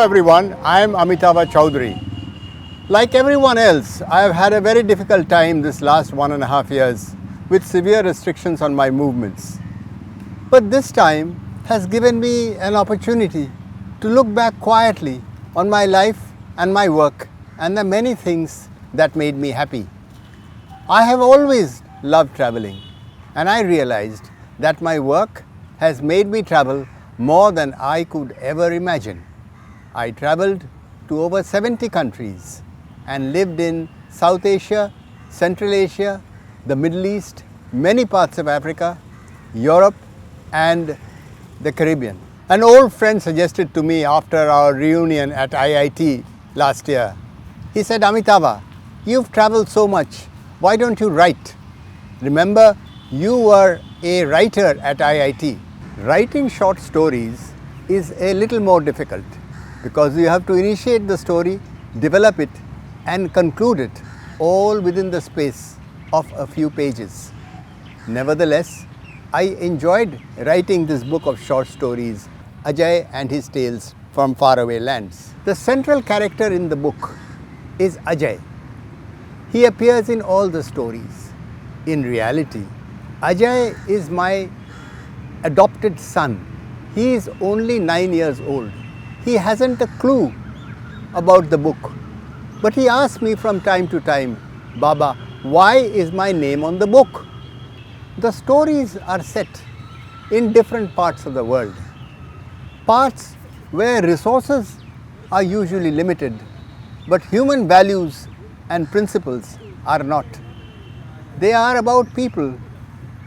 Hello everyone, I am Amitabh Chaudhary. Like everyone else, I have had a very difficult time this last 1.5 years with severe restrictions on my movements. But this time has given me an opportunity to look back quietly on my life and my work and the many things that made me happy. I have always loved traveling, and I realized that my work has made me travel more than I could ever imagine. I traveled to over 70 countries and lived in South Asia, Central Asia, the Middle East, many parts of Africa, Europe and the Caribbean. An old friend suggested to me after our reunion at IIT last year. He said, Amitabh, you've traveled so much, why don't you write? Remember, you were a writer at IIT. Writing short stories is a little more difficult because you have to initiate the story, develop it and conclude it all within the space of a few pages. Nevertheless, I enjoyed writing this book of short stories, Ajay and his tales from faraway lands. The central character in the book is Ajay. He appears in all the stories. In reality, Ajay is my adopted son. He is only 9 years old. He hasn't a clue about the book. But he asks me from time to time, Baba, why is my name on the book? The stories are set in different parts of the world. Parts where resources are usually limited, but human values and principles are not. They are about people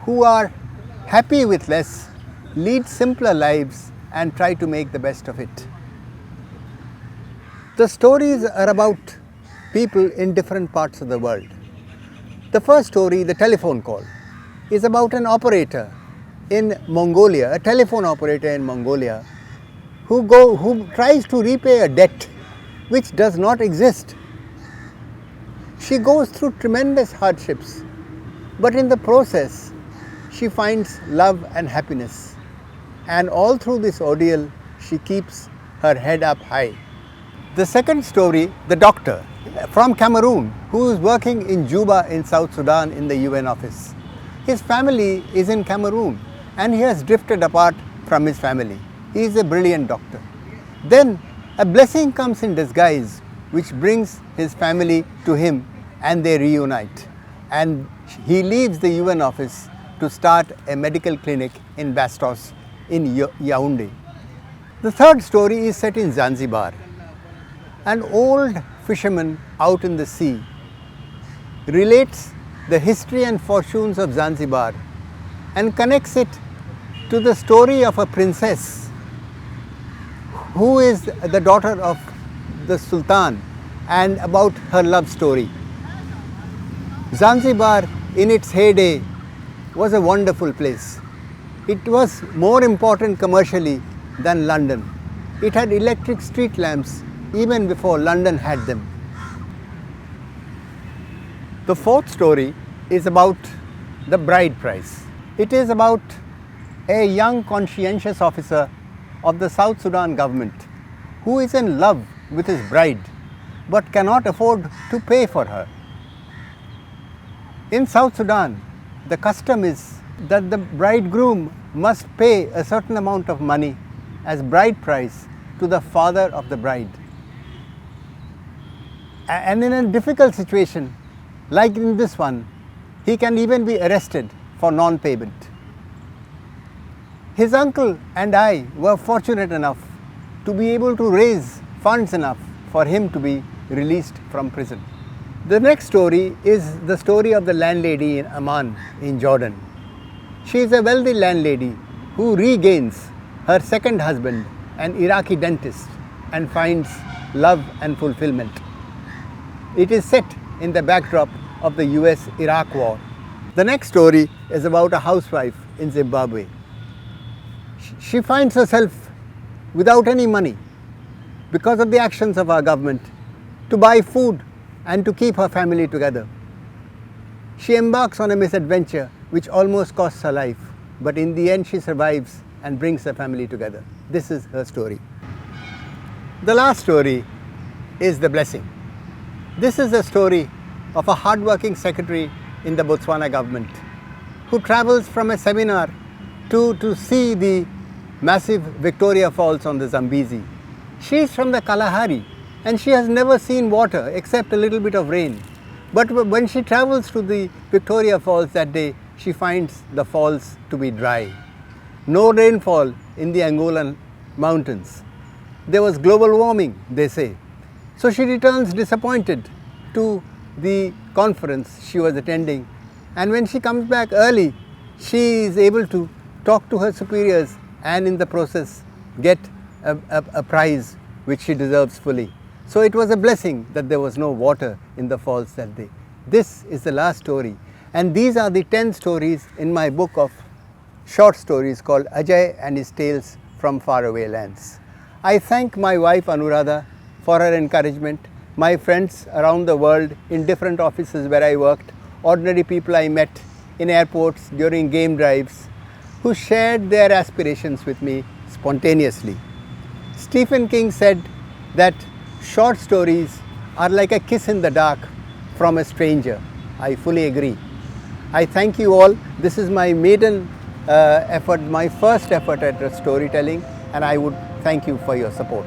who are happy with less, lead simpler lives and try to make the best of it. The stories are about people in different parts of the world. The first story, The Telephone Call, is about an operator in Mongolia, a telephone operator in Mongolia, who tries to repay a debt which does not exist. She goes through tremendous hardships, but in the process, she finds love and happiness. And all through this ordeal, she keeps her head up high. The second story, The Doctor, from Cameroon, who is working in Juba in South Sudan in the UN office. His family is in Cameroon and he has drifted apart from his family. He is a brilliant doctor. Then a blessing comes in disguise which brings his family to him and they reunite. And he leaves the UN office to start a medical clinic in Bastos in Yaoundé. The third story is set in Zanzibar. An old fisherman out in the sea relates the history and fortunes of Zanzibar and connects it to the story of a princess who is the daughter of the Sultan and about her love story. Zanzibar in its heyday was a wonderful place. It was more important commercially than London. It had electric street lamps even before London had them. The fourth story is about the bride price. It is about a young conscientious officer of the South Sudan government who is in love with his bride but cannot afford to pay for her. In South Sudan, the custom is that the bridegroom must pay a certain amount of money as bride price to the father of the bride. And in a difficult situation, like in this one, he can even be arrested for non-payment. His uncle and I were fortunate enough to be able to raise funds enough for him to be released from prison. The next story is the story of the landlady in Amman in Jordan. She is a wealthy landlady who regains her second husband, an Iraqi dentist, and finds love and fulfillment. It is set in the backdrop of the US-Iraq war. The next story is about a housewife in Zimbabwe. She finds herself without any money because of the actions of our government to buy food and to keep her family together. She embarks on a misadventure which almost costs her life, but in the end she survives and brings the family together. This is her story. The last story is the blessing. This is the story of a hardworking secretary in the Botswana government who travels from a seminar to see the massive Victoria Falls on the Zambezi. She is from the Kalahari and she has never seen water except a little bit of rain. But when she travels to the Victoria Falls that day, she finds the falls to be dry. No rainfall in the Angolan mountains. There was global warming, they say. So she returns disappointed to the conference she was attending, and when she comes back early, she is able to talk to her superiors and in the process get a prize which she deserves fully. So it was a blessing that there was no water in the falls that day. This is the last story, and these are the 10 stories in my book of short stories called Ajay and His Tales from Faraway Lands. I thank my wife Anuradha for her encouragement, my friends around the world in different offices where I worked, ordinary people I met in airports during game drives who shared their aspirations with me spontaneously. Stephen King said that short stories are like a kiss in the dark from a stranger. I fully agree. I thank you all. This is my maiden effort, my first effort at storytelling, and I would thank you for your support.